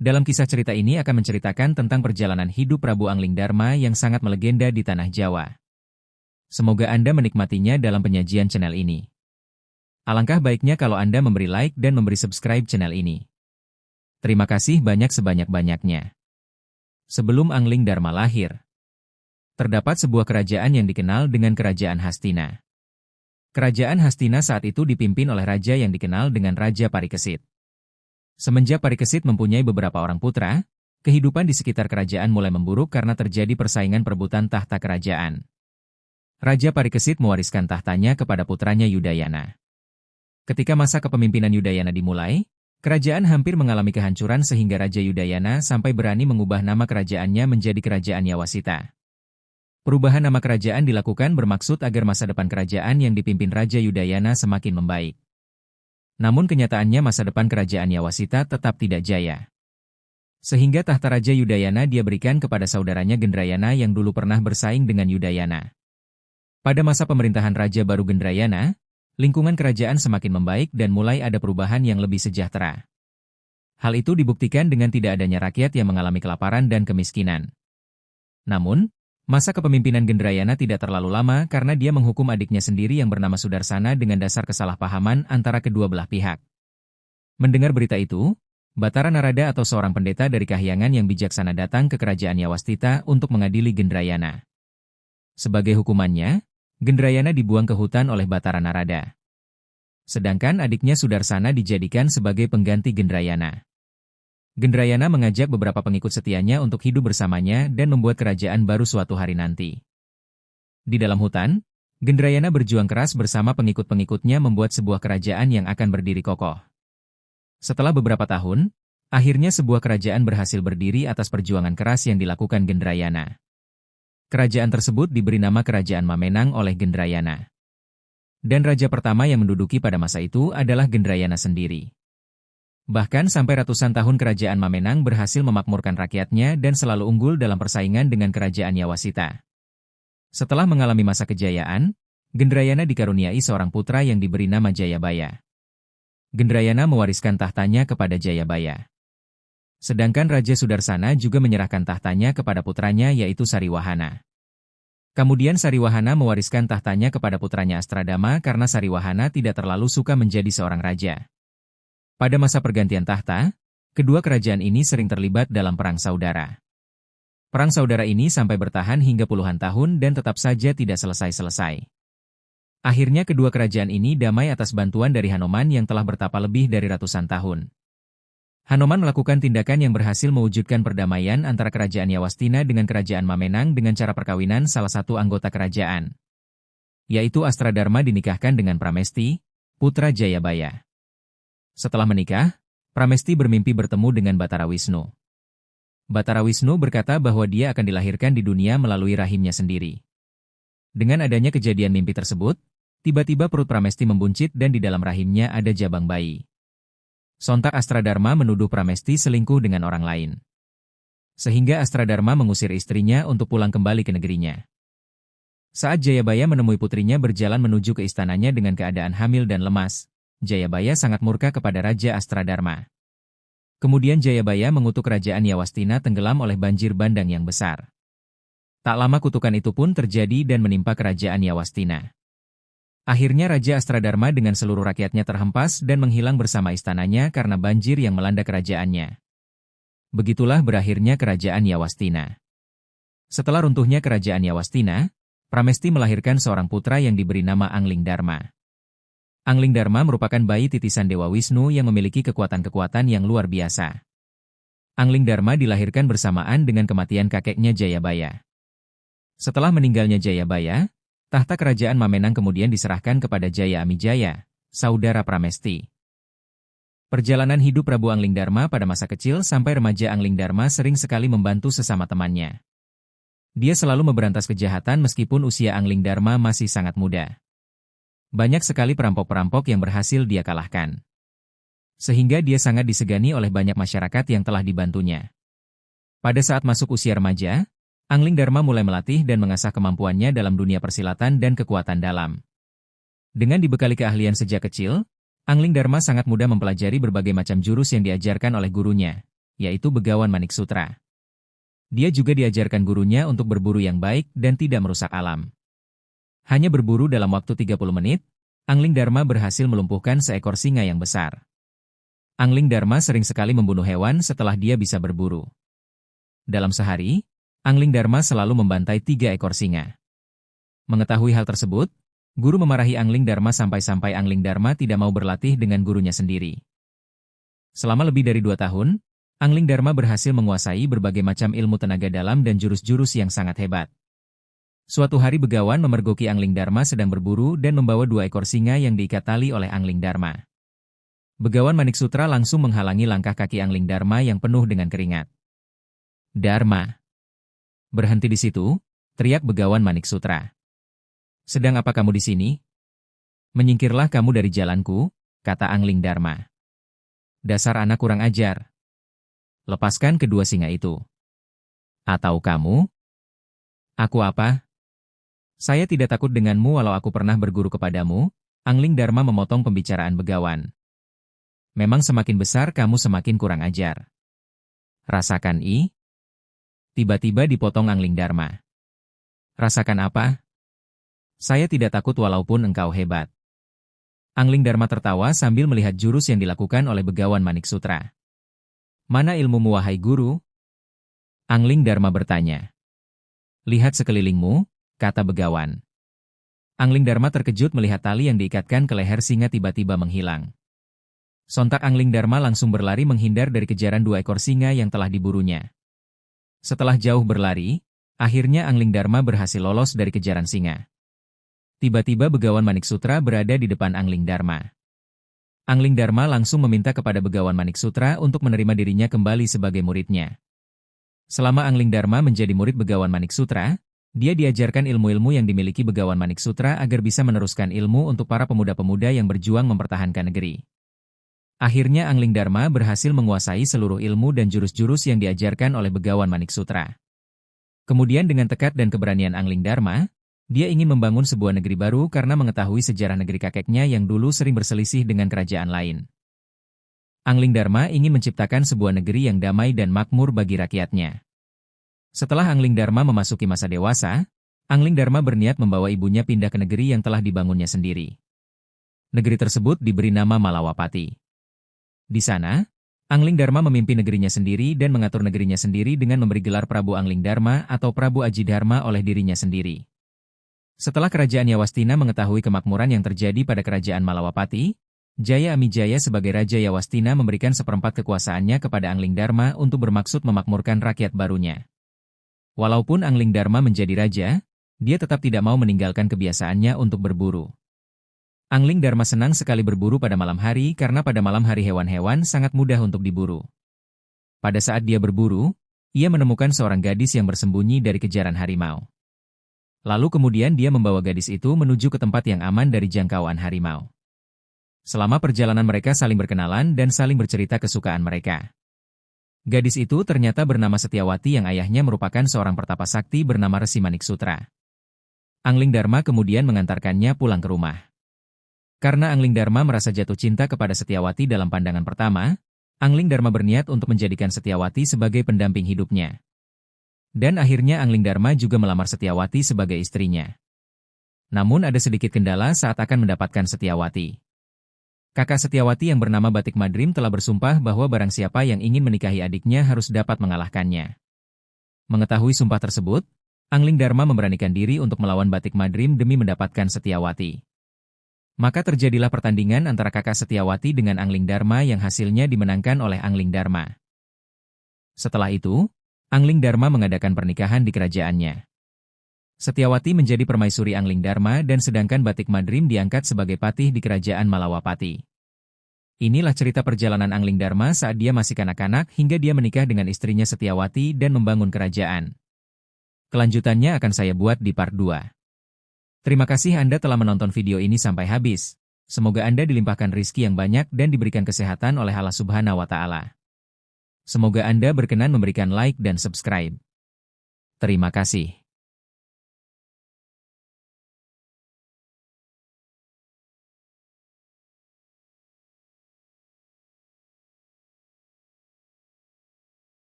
Dalam kisah cerita ini akan menceritakan tentang perjalanan hidup Prabu Angling Darma yang sangat melegenda di tanah Jawa. Semoga Anda menikmatinya dalam penyajian channel ini. Alangkah baiknya kalau Anda memberi like dan memberi subscribe channel ini. Terima kasih banyak sebanyak-banyaknya. Sebelum Angling Darma lahir, terdapat sebuah kerajaan yang dikenal dengan Kerajaan Hastina. Kerajaan Hastina saat itu dipimpin oleh raja yang dikenal dengan Raja Parikesit. Semenjak Parikesit mempunyai beberapa orang putra, kehidupan di sekitar kerajaan mulai memburuk karena terjadi persaingan perebutan tahta kerajaan. Raja Parikesit mewariskan tahtanya kepada putranya Yudayana. Ketika masa kepemimpinan Yudayana dimulai, kerajaan hampir mengalami kehancuran sehingga Raja Yudayana sampai berani mengubah nama kerajaannya menjadi Kerajaan Yawasita. Perubahan nama kerajaan dilakukan bermaksud agar masa depan kerajaan yang dipimpin Raja Yudayana semakin membaik. Namun kenyataannya masa depan kerajaan Yawasita tetap tidak jaya. Sehingga tahta Raja Yudayana dia berikan kepada saudaranya Gendrayana yang dulu pernah bersaing dengan Yudayana. Pada masa pemerintahan Raja baru Gendrayana, lingkungan kerajaan semakin membaik dan mulai ada perubahan yang lebih sejahtera. Hal itu dibuktikan dengan tidak adanya rakyat yang mengalami kelaparan dan kemiskinan. Namun, masa kepemimpinan Gendrayana tidak terlalu lama karena dia menghukum adiknya sendiri yang bernama Sudarsana dengan dasar kesalahpahaman antara kedua belah pihak. Mendengar berita itu, Batara Narada atau seorang pendeta dari Kahyangan yang bijaksana datang ke kerajaan Yawastita untuk mengadili Gendrayana. Sebagai hukumannya, Gendrayana dibuang ke hutan oleh Batara Narada. Sedangkan adiknya Sudarsana dijadikan sebagai pengganti Gendrayana. Gendrayana mengajak beberapa pengikut setianya untuk hidup bersamanya dan membuat kerajaan baru suatu hari nanti. Di dalam hutan, Gendrayana berjuang keras bersama pengikut-pengikutnya membuat sebuah kerajaan yang akan berdiri kokoh. Setelah beberapa tahun, akhirnya sebuah kerajaan berhasil berdiri atas perjuangan keras yang dilakukan Gendrayana. Kerajaan tersebut diberi nama Kerajaan Mamenang oleh Gendrayana. Dan raja pertama yang menduduki pada masa itu adalah Gendrayana sendiri. Bahkan sampai ratusan tahun Kerajaan Mamenang berhasil memakmurkan rakyatnya dan selalu unggul dalam persaingan dengan Kerajaan Yawasita. Setelah mengalami masa kejayaan, Gendrayana dikaruniai seorang putra yang diberi nama Jayabaya. Gendrayana mewariskan tahtanya kepada Jayabaya. Sedangkan Raja Sudarsana juga menyerahkan tahtanya kepada putranya yaitu Sariwahana. Kemudian Sariwahana mewariskan tahtanya kepada putranya Astradama karena Sariwahana tidak terlalu suka menjadi seorang raja. Pada masa pergantian tahta, kedua kerajaan ini sering terlibat dalam perang saudara. Perang saudara ini sampai bertahan hingga puluhan tahun dan tetap saja tidak selesai-selesai. Akhirnya kedua kerajaan ini damai atas bantuan dari Hanoman yang telah bertapa lebih dari ratusan tahun. Hanoman melakukan tindakan yang berhasil mewujudkan perdamaian antara kerajaan Yawastina dengan kerajaan Mamenang dengan cara perkawinan salah satu anggota kerajaan, yaitu Astradharma dinikahkan dengan Pramesti, putra Jayabaya. Setelah menikah, Pramesti bermimpi bertemu dengan Batara Wisnu. Batara Wisnu berkata bahwa dia akan dilahirkan di dunia melalui rahimnya sendiri. Dengan adanya kejadian mimpi tersebut, tiba-tiba perut Pramesti membuncit dan di dalam rahimnya ada jabang bayi. Sontak Astradharma menuduh Pramesti selingkuh dengan orang lain. Sehingga Astradharma mengusir istrinya untuk pulang kembali ke negerinya. Saat Jayabaya menemui putrinya berjalan menuju ke istananya dengan keadaan hamil dan lemas, Jayabaya sangat murka kepada Raja Astradharma. Kemudian Jayabaya mengutuk kerajaan Yawastina tenggelam oleh banjir bandang yang besar. Tak lama kutukan itu pun terjadi dan menimpa kerajaan Yawastina. Akhirnya Raja Astradharma dengan seluruh rakyatnya terhempas dan menghilang bersama istananya karena banjir yang melanda kerajaannya. Begitulah berakhirnya kerajaan Yawastina. Setelah runtuhnya kerajaan Yawastina, Pramesti melahirkan seorang putra yang diberi nama Angling Darma. Angling Darma merupakan bayi titisan Dewa Wisnu yang memiliki kekuatan-kekuatan yang luar biasa. Angling Darma dilahirkan bersamaan dengan kematian kakeknya Jayabaya. Setelah meninggalnya Jayabaya, tahta kerajaan Mamenang kemudian diserahkan kepada Jaya Amijaya, saudara Pramesti. Perjalanan hidup Prabu Angling Darma pada masa kecil sampai remaja Angling Darma sering sekali membantu sesama temannya. Dia selalu memberantas kejahatan meskipun usia Angling Darma masih sangat muda. Banyak sekali perampok-perampok yang berhasil dia kalahkan. Sehingga dia sangat disegani oleh banyak masyarakat yang telah dibantunya. Pada saat masuk usia remaja, Angling Darma mulai melatih dan mengasah kemampuannya dalam dunia persilatan dan kekuatan dalam. Dengan dibekali keahlian sejak kecil, Angling Darma sangat mudah mempelajari berbagai macam jurus yang diajarkan oleh gurunya, yaitu Begawan Maniksutra. Dia juga diajarkan gurunya untuk berburu yang baik dan tidak merusak alam. Hanya berburu dalam waktu 30 menit, Angling Dharma berhasil melumpuhkan seekor singa yang besar. Angling Dharma sering sekali membunuh hewan setelah dia bisa berburu. Dalam sehari, Angling Dharma selalu membantai 3 ekor singa. Mengetahui hal tersebut, guru memarahi Angling Dharma sampai-sampai Angling Dharma tidak mau berlatih dengan gurunya sendiri. Selama lebih dari 2 tahun, Angling Dharma berhasil menguasai berbagai macam ilmu tenaga dalam dan jurus-jurus yang sangat hebat. Suatu hari Begawan memergoki Angling Dharma sedang berburu dan membawa 2 ekor singa yang diikat tali oleh Angling Dharma. Begawan Maniksutra langsung menghalangi langkah kaki Angling Dharma yang penuh dengan keringat. "Dharma! Berhenti di situ," teriak Begawan Maniksutra. "Sedang apa kamu di sini? Menyingkirlah kamu dari jalanku," kata Angling Dharma. "Dasar anak kurang ajar. Lepaskan kedua singa itu. Atau kamu?" "Aku apa? Saya tidak takut denganmu walau aku pernah berguru kepadamu," Angling Dharma memotong pembicaraan Begawan. "Memang semakin besar kamu semakin kurang ajar. Rasakan i." Tiba-tiba dipotong Angling Dharma. "Rasakan apa? Saya tidak takut walaupun engkau hebat." Angling Dharma tertawa sambil melihat jurus yang dilakukan oleh Begawan Maniksutra. "Mana ilmumu wahai guru?" Angling Dharma bertanya. "Lihat sekelilingmu," kata Begawan. Angling Dharma terkejut melihat tali yang diikatkan ke leher singa tiba-tiba menghilang. Sontak Angling Dharma langsung berlari menghindar dari kejaran 2 ekor singa yang telah diburunya. Setelah jauh berlari, akhirnya Angling Dharma berhasil lolos dari kejaran singa. Tiba-tiba Begawan Maniksutra berada di depan Angling Dharma. Angling Dharma langsung meminta kepada Begawan Maniksutra untuk menerima dirinya kembali sebagai muridnya. Selama Angling Dharma menjadi murid Begawan Maniksutra, dia diajarkan ilmu-ilmu yang dimiliki Begawan Maniksutra agar bisa meneruskan ilmu untuk para pemuda-pemuda yang berjuang mempertahankan negeri. Akhirnya Angling Dharma berhasil menguasai seluruh ilmu dan jurus-jurus yang diajarkan oleh Begawan Maniksutra. Kemudian dengan tekad dan keberanian Angling Dharma, dia ingin membangun sebuah negeri baru karena mengetahui sejarah negeri kakeknya yang dulu sering berselisih dengan kerajaan lain. Angling Dharma ingin menciptakan sebuah negeri yang damai dan makmur bagi rakyatnya. Setelah Angling Dharma memasuki masa dewasa, Angling Dharma berniat membawa ibunya pindah ke negeri yang telah dibangunnya sendiri. Negeri tersebut diberi nama Malawapati. Di sana, Angling Dharma memimpin negerinya sendiri dan mengatur negerinya sendiri dengan memberi gelar Prabu Angling Dharma atau Prabu Aji Dharma oleh dirinya sendiri. Setelah kerajaan Yawastina mengetahui kemakmuran yang terjadi pada kerajaan Malawapati, Jaya Amijaya sebagai Raja Yawastina memberikan 1/4 kekuasaannya kepada Angling Dharma untuk bermaksud memakmurkan rakyat barunya. Walaupun Angling Dharma menjadi raja, dia tetap tidak mau meninggalkan kebiasaannya untuk berburu. Angling Dharma senang sekali berburu pada malam hari karena pada malam hari hewan-hewan sangat mudah untuk diburu. Pada saat dia berburu, ia menemukan seorang gadis yang bersembunyi dari kejaran harimau. Lalu kemudian dia membawa gadis itu menuju ke tempat yang aman dari jangkauan harimau. Selama perjalanan mereka saling berkenalan dan saling bercerita kesukaan mereka. Gadis itu ternyata bernama Setyawati yang ayahnya merupakan seorang pertapa sakti bernama Resi Maniksutra. Angling Dharma kemudian mengantarkannya pulang ke rumah. Karena Angling Dharma merasa jatuh cinta kepada Setyawati dalam pandangan pertama, Angling Dharma berniat untuk menjadikan Setyawati sebagai pendamping hidupnya. Dan akhirnya Angling Dharma juga melamar Setyawati sebagai istrinya. Namun ada sedikit kendala saat akan mendapatkan Setyawati. Kakak Setyawati yang bernama Batik Madrim telah bersumpah bahwa barang siapa yang ingin menikahi adiknya harus dapat mengalahkannya. Mengetahui sumpah tersebut, Angling Dharma memberanikan diri untuk melawan Batik Madrim demi mendapatkan Setyawati. Maka terjadilah pertandingan antara kakak Setyawati dengan Angling Dharma yang hasilnya dimenangkan oleh Angling Dharma. Setelah itu, Angling Dharma mengadakan pernikahan di kerajaannya. Setyawati menjadi permaisuri Angling Dharma dan sedangkan Batik Madrim diangkat sebagai patih di kerajaan Malawapati. Inilah cerita perjalanan Angling Dharma saat dia masih kanak-kanak hingga dia menikah dengan istrinya Setyawati dan membangun kerajaan. Kelanjutannya akan saya buat di part 2. Terima kasih Anda telah menonton video ini sampai habis. Semoga Anda dilimpahkan rizki yang banyak dan diberikan kesehatan oleh Allah Subhanahu wa Ta'ala. Semoga Anda berkenan memberikan like dan subscribe. Terima kasih.